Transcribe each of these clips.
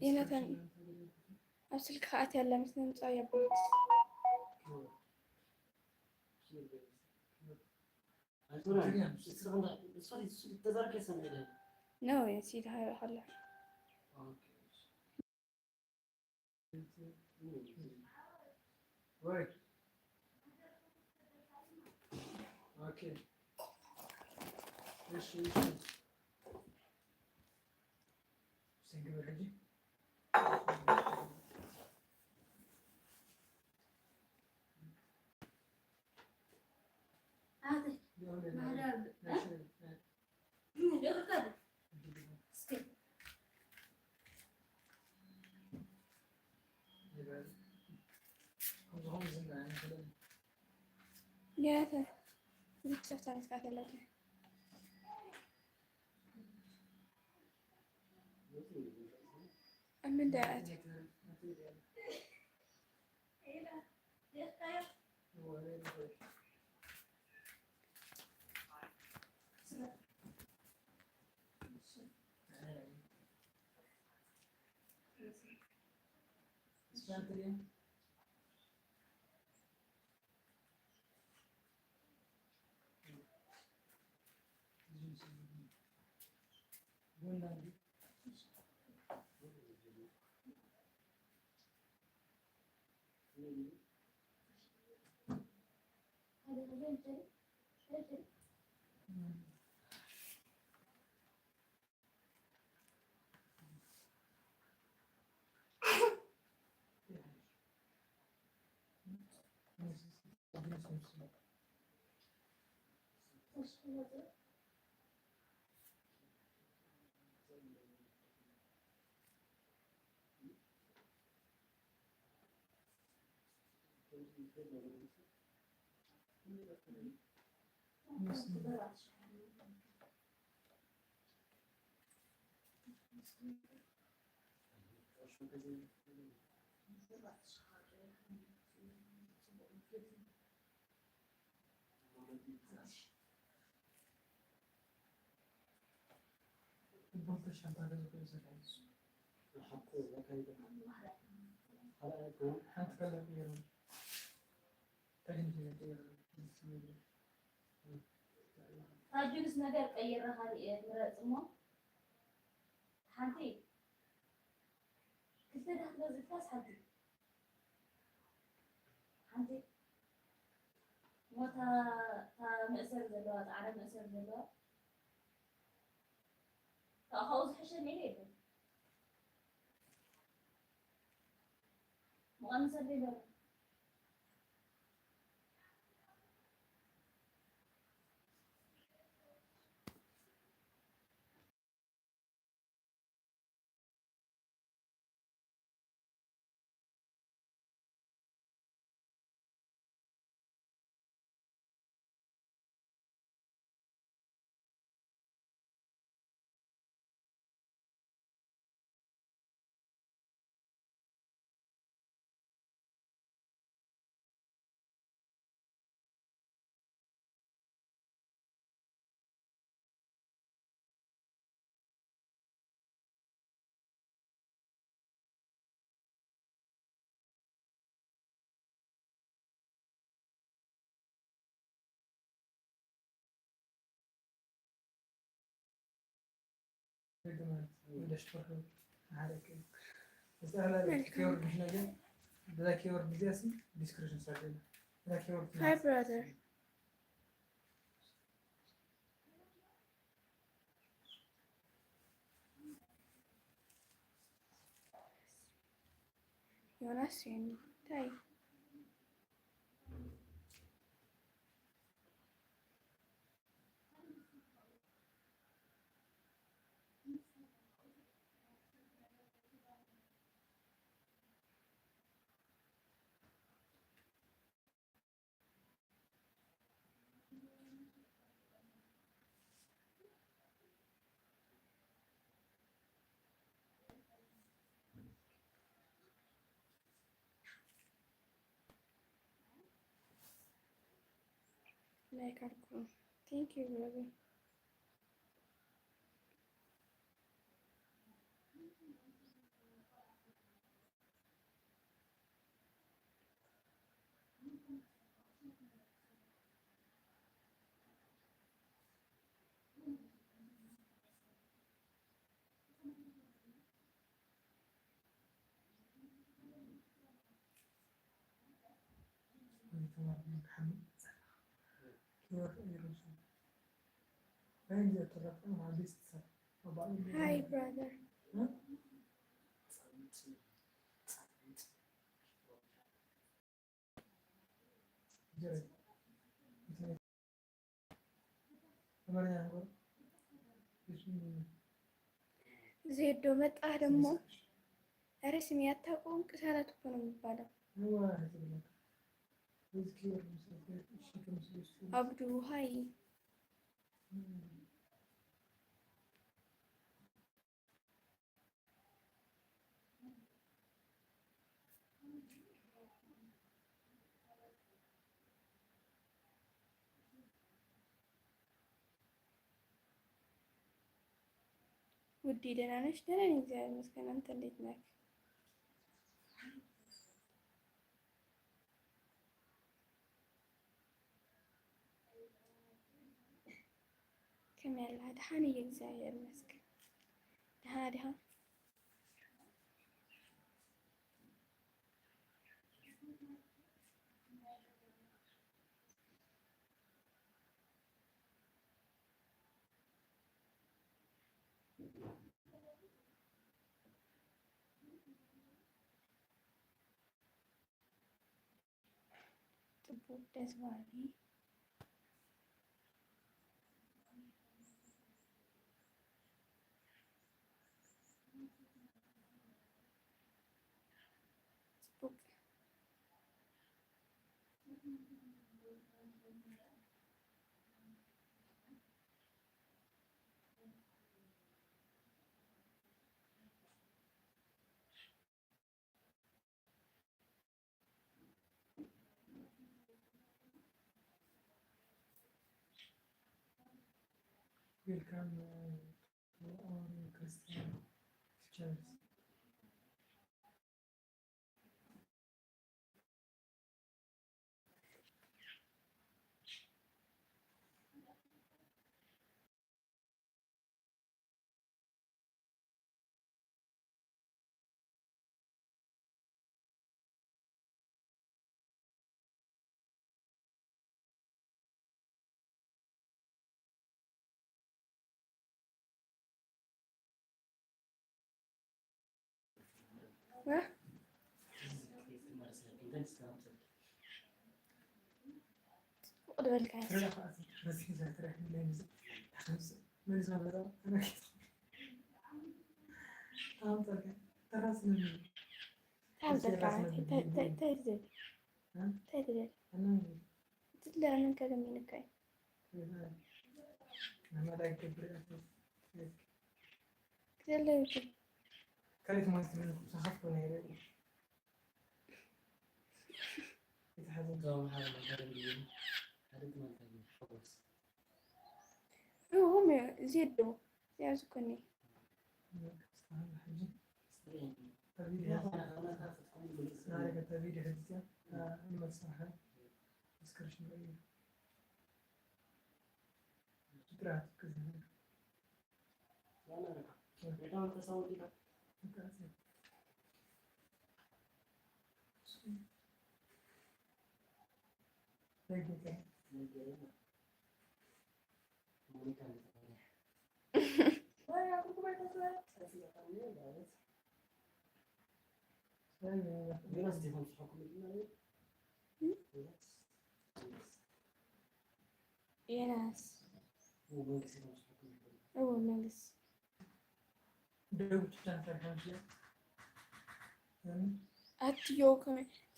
ينتن أصل خات يلا مثل نصايب نو يا سيدي هاي خلها اوكي ايش سنجل الحجي هذا مهرب يركض سكت يا ثا بدك تفتح كاث اللوتة أمن داعتي راجل نقدر غير هذه مرسمه حنتي كنت داخل الكاس حنتي تا مأسر زلوات عرب مأسر زلوات تأخذ حشر مليئة مؤنسة بلو ليش تروح عليك بس أهلا كيورد مش نجا بلا كيورد بزياسي ديسكريشن ساعتين بلا كيورد هاي برادر يونس يعني طيب ላይክ አድርጉ። ቴንክ ዩ ብራዘር። ሃይ ብራዘር። ዜዶ መጣህ ደግሞ። ኧረ ስሜ አታውቀውም? ቅሳላት እኮ ነው የሚባለው። አብዱ ሃይ ውዴ ደህና ነሽ? ደህና ነኝ እግዚአብሔር ይመስገን። አንተ እንዴት ነህ? كم يلا دحاني እግዚአብሔር ይመስገን። ደህና ደህና ጥቡቅ ደስ ባሪ ጥቡቅ Welcome to our Christian church. قد كانت مهمة صحفت ونهاية هم زيدوا يعزكني يا ناس أول مجلس أتيو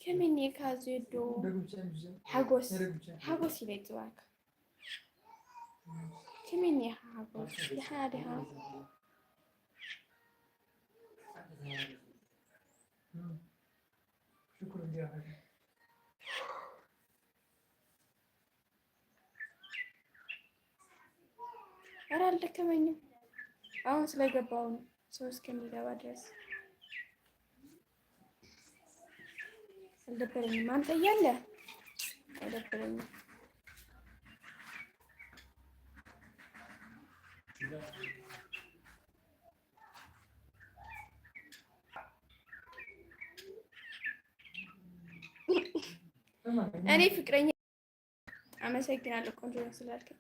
كمين يكازيدو حقوس يبيتواك كمين يا حقوس دحادها شكرا يا حبيبي ኧረ አልደከመኝም። አሁን ስለገባው ነው ሰው እስከሚገባ ድረስ አልደበረኝም። አንተ እያለ አይደበረኝም። እኔ ፍቅረኛ አመሰግናለሁ ቆንጆ ነው ስላልከኝ።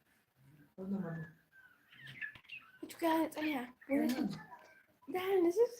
እቱ ጋር ጠኛ ዳንስስ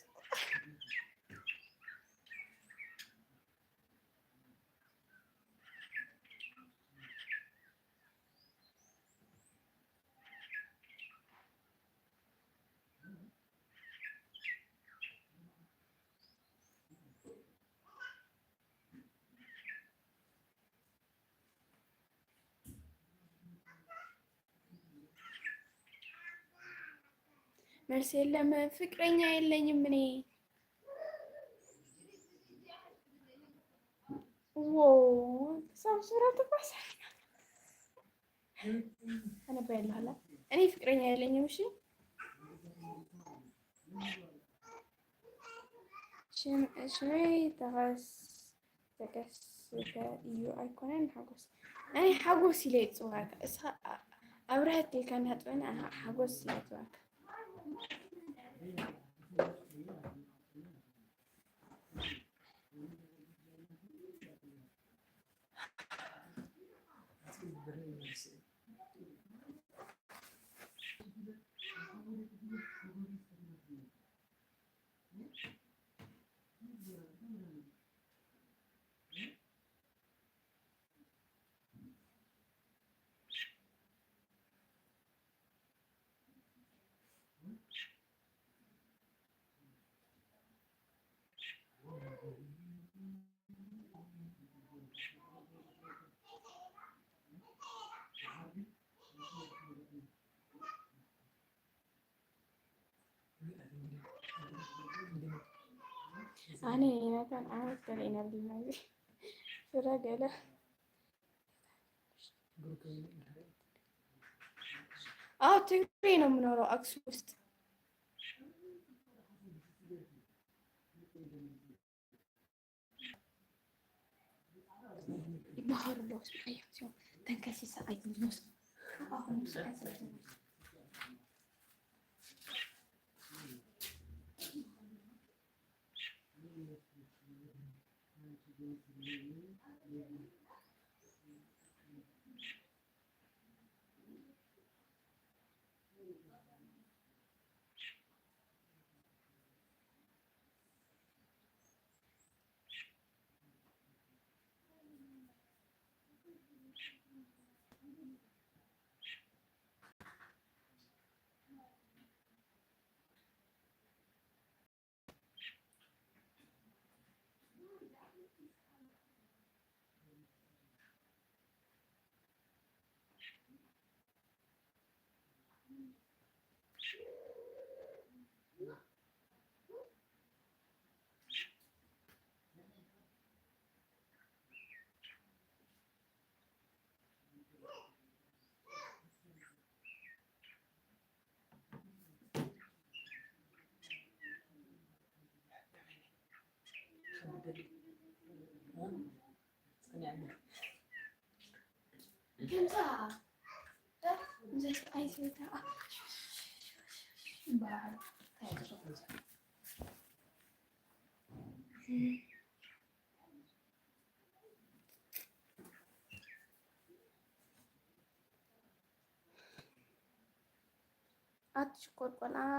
መልስ የለም። ፍቅረኛ የለኝም እኔ። ሳምሱራ ተባሳል አነባያለሁ አላ እኔ ፍቅረኛ የለኝም። እሺ ሽመይ ተከስተ እዩ ኣይኮነን ሓጎስ እኔ ሓጎስ ኢለ ይፅዋዕ ኣብረሃት ኢልካ እናጥበና ሓጎስ ኢለ ይፅዋዕ أنا مثلا أعرف كلينا بالماضي في رجلة تقرينا من وراء أكسوست بحر اللوز أيوة شو تنكسي ساعة نص أتشكر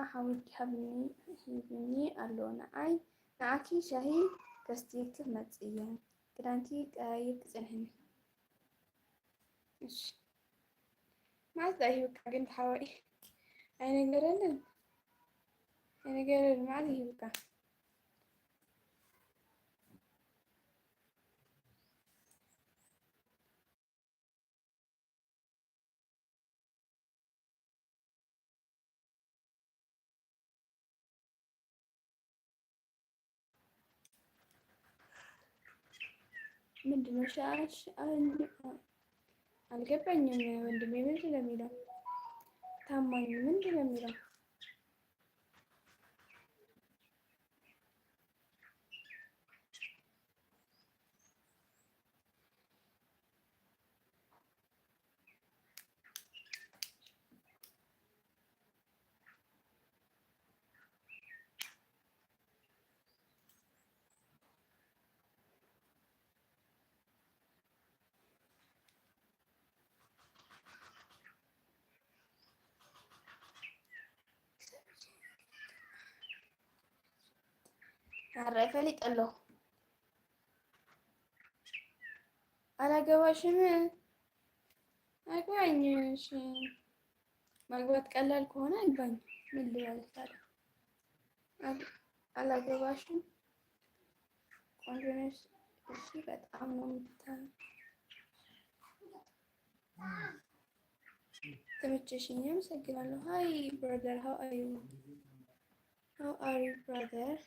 حاولت هبني اللون أي نعكي شهي كستيك متسيان كرانتي قايب زنهن إيش ما زاهي وكاجن حوالي أنا قررن ما زاهي وكا ምንድነው ሻሽ አልገባኝም። ወንድሜ ምን ስለሚለው ታማኝ ምንድን ነው የሚለው? አረፈ ሊጠለው አላገባሽም። አግባኝ። እሺ ማግባት ቀላል ከሆነ አግባኝ። ምን ልበል ታዲያ? አላገባሽም። ቆንጆ ነሽ። እሺ በጣም ነው ተመቸሽኝ። አመሰግናለሁ። ሃይ ብራዘር ሃው አር ዩ? ሃው አር ዩ ብራዘር?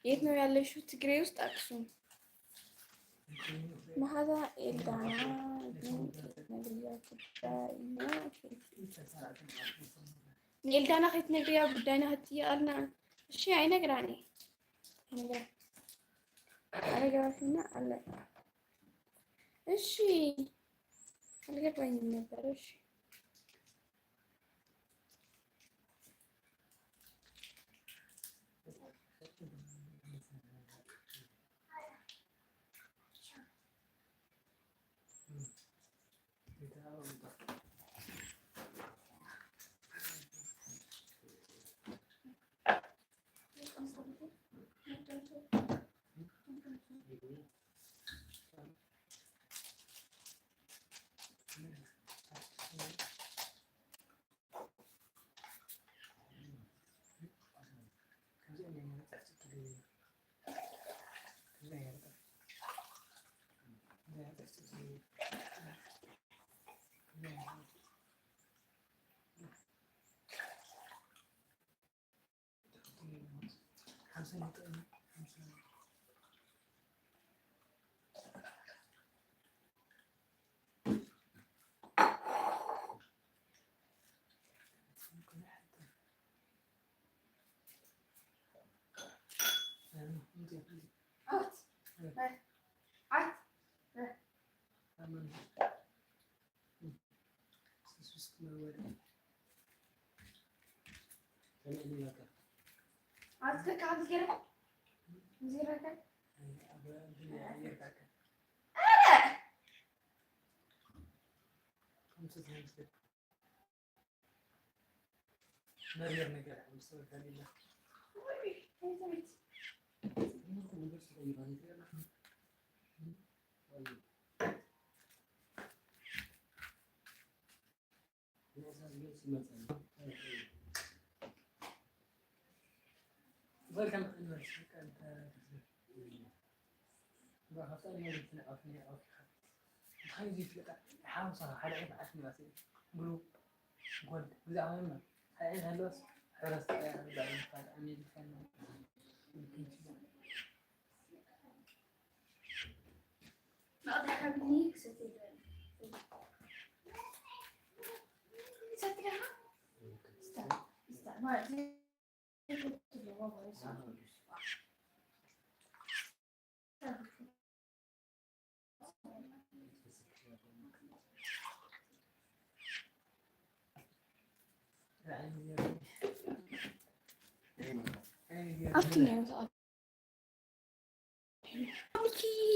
የት ነው ያለሽው? ትግሬ ውስጥ አክሱም። መሀዛ ኤልዳና ኤልዳና ከትነግሪያ ጉዳይና ህትያልና እሺ አይነግራኔ አረጋሽና አለ። እሺ አልገባኝም ነበር። እሺ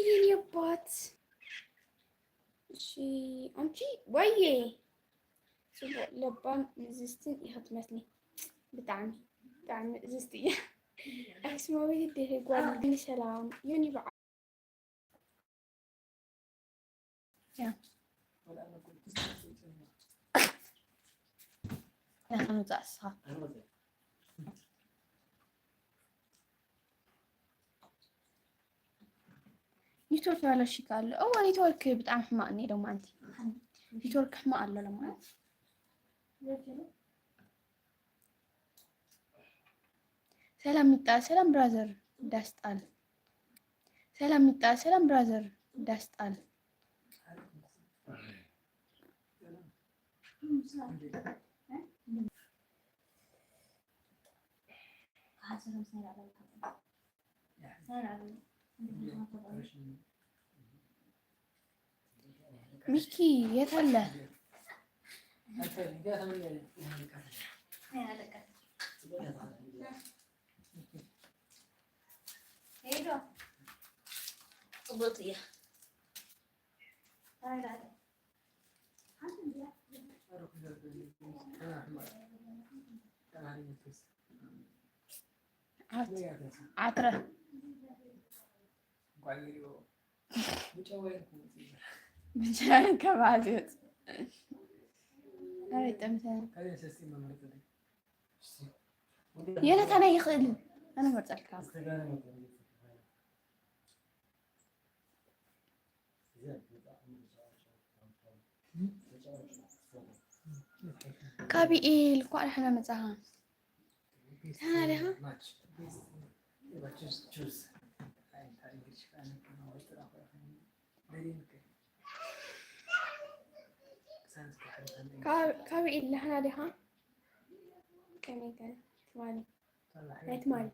የኔ አባት እሺ أنتي ويي صبح لبام زستن يحط مثلي بتعمي زستي اسمه ويدي قال سلام يوني بعد يا أنا تعصها نيتورك على الشكال أو نيتورك بتعمل حماقني لو ما أنتي نيتورك حماق له لما أنت سلام ميتا سلام برازر داستال سلام ميتا سلام برازر داستال ميكي يا تلا هيدا بطيء هاي عطرة بجان كبعدت هاي تمثال يا لك أنا يخل أنا مرت الكاب كابي إيه لقوا إحنا متاها هذا كابي اللي احنا لها كم كان ثمانية هاي مالي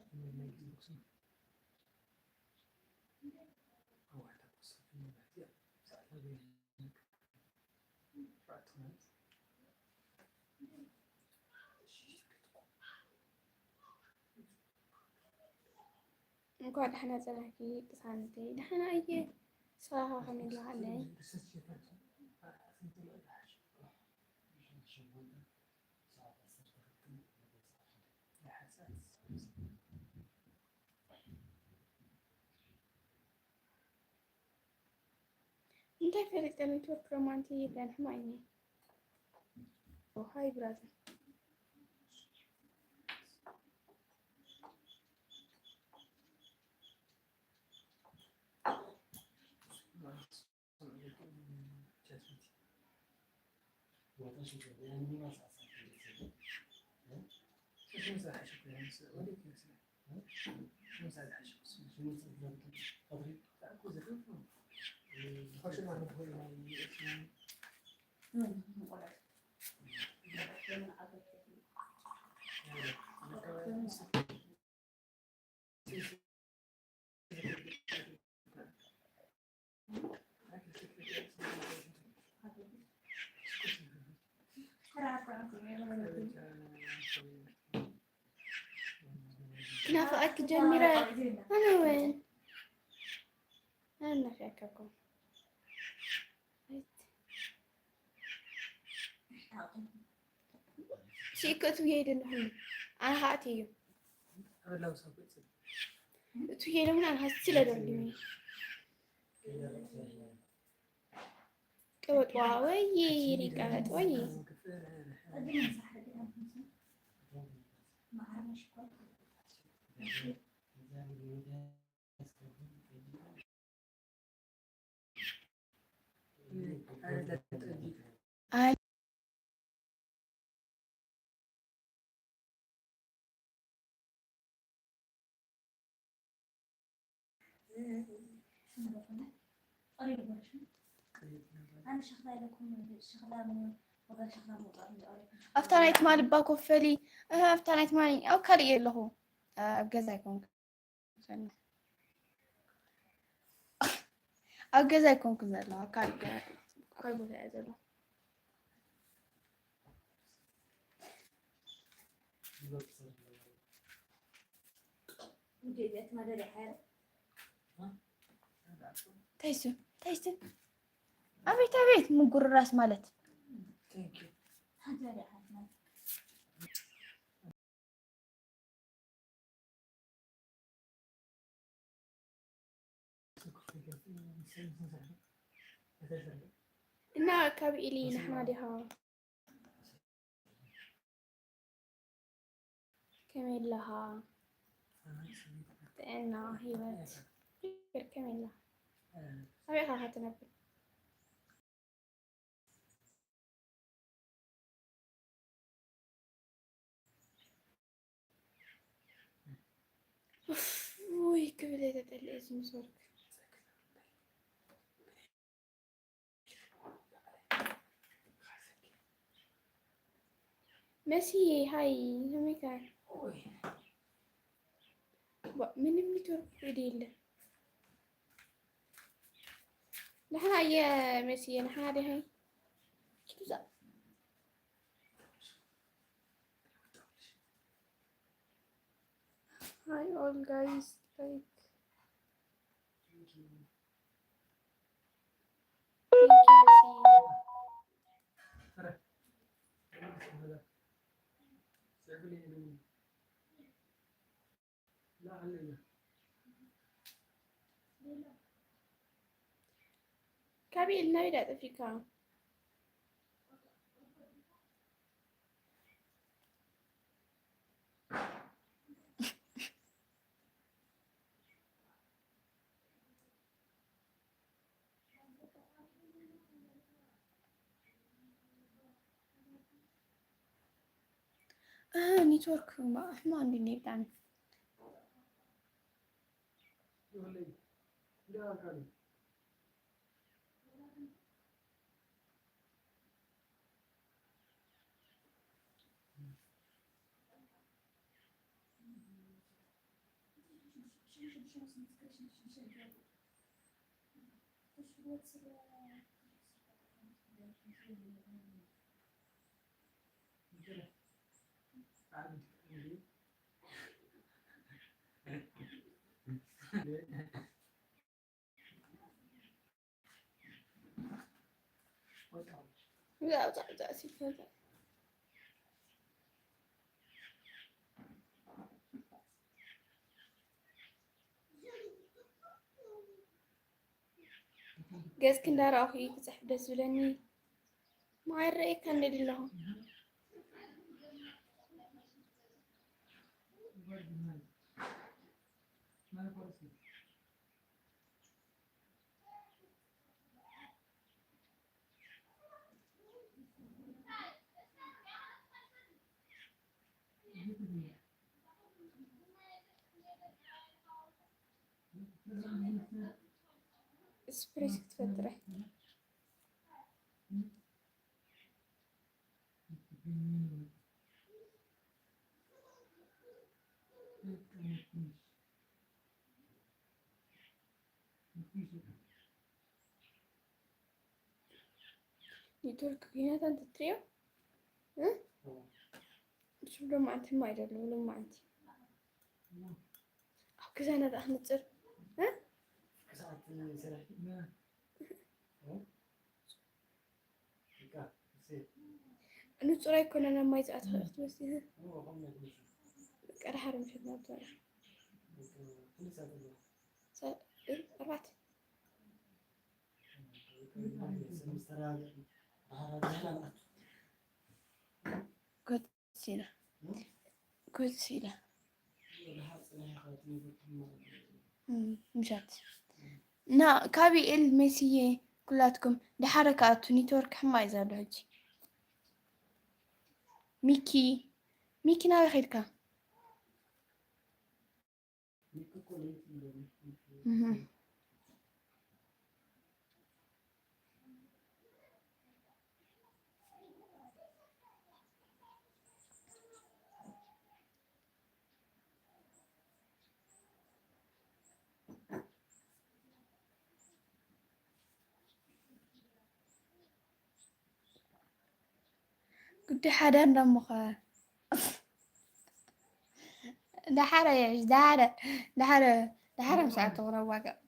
نقعد احنا زلاكي سانتي احنا اي صراحة خميل علي انت فرقت النتورك رومانتية كان حمايني وهاي برازر كنافة جميلة أنا وين؟ أنا في أكاكو شيكو ويا لهم أنا هاتيو ويا لهم أنا هستيل دردمي كوت واوي ريكات وي أفتريت مال باكو فلي أفتريت مالي أو كاري اللي هو أبجزاكم أبجزاكم كذا لا كاري كاري بوزع زلوا تيسو አቤት አቤት ምጉር ራስ ማለት እና ካብ ኢሊ ንሕና ዲኻ ከመይ ኣለኻ ጥዕና ሂወት ከመይ ኣለኻ ኣበይ ኢኻ ትነብር ውይ ክብል የተጠለ እዚ ምስወርክ መሲ ሃይ ከመይ ምንም ኔትወርክ የለ نحن يا ميسي نحن هذه هاي Hi all guys, like thank you كابي النايدة أفريقيا ኔትወርክ ما عندي نت عندي لا سيفر جاز كندار أخي بصح بس ولاني ما عرق كان ندير لهم اسبريس تفدره ኔትወርክ ግንኙነት አንተ ትሪዮ እሱ ደግሞ አንተ ማይደለም ለማ አንተ አው ከዛና ዳህ ንጽር ንጹር አይኮነና ማይጻት ወቅት ወስቲ ቀራሃር ምሽት ነው ተራ አራት كوتسيلا مشات نا كابي الميسيه كلاتكم ده حركات نيتورك حما يزادو هجي ميكي ناوي خيركا قد حدا نمخه ده حدا يعيش ده حدا مساعته غرواقة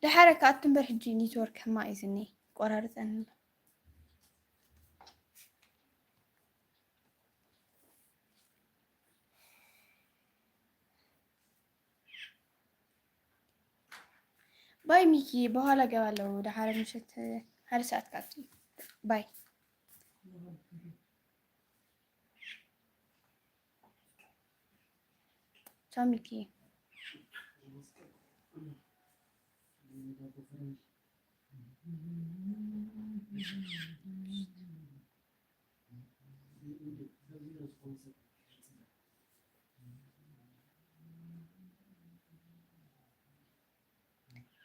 لحركة أتنبر حجي نيتورك ما إذني قررت أن باي ميكي بهلا قبلو لحرك مشت هر ساعة كاتي باي تشاو ميكي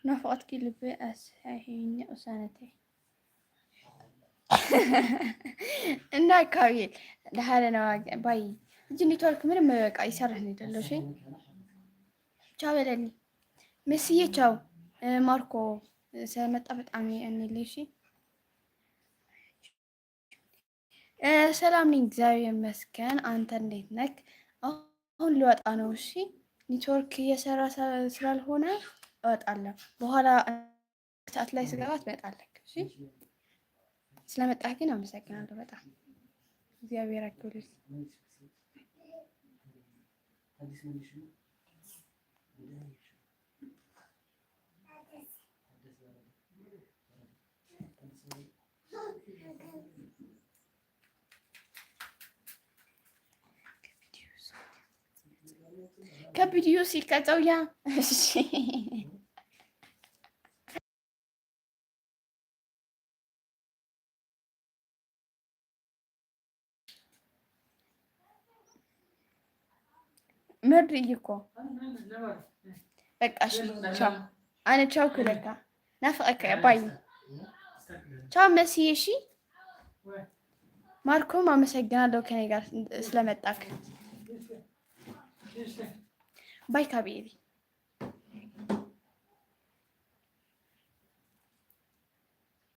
نفقت كل بأس هين أسانتي إنها كويل لحالة نواق باي جني تورك من ما بقى يسرحني دلو شيء تشاو للي مسيه تشاو ماركو سلامت أبد عمي أني ليشي ሰላም ነኝ እግዚአብሔር ይመስገን። አንተ እንዴት ነህ? አሁን ልወጣ ነው። እሺ ኔትወርክ እየሰራ ስላልሆነ እወጣለሁ። በኋላ ሰዓት ላይ ስገባ ትመጣለህ። እሺ ስለመጣህ ግን አመሰግናለሁ በጣም እግዚአብሔር ያክብርልኝ። ከቪዲዮ ሲቀጠው ያ እሺ ምርጥ እኮ በቃ እሺ ቻው አነ ቻው ኩለካ ናፍቀከ ባይ ቻው መስዬ እሺ ማርኮም አመሰግናለሁ ከኔ ጋር ስለመጣክ ባይ ካቤሪ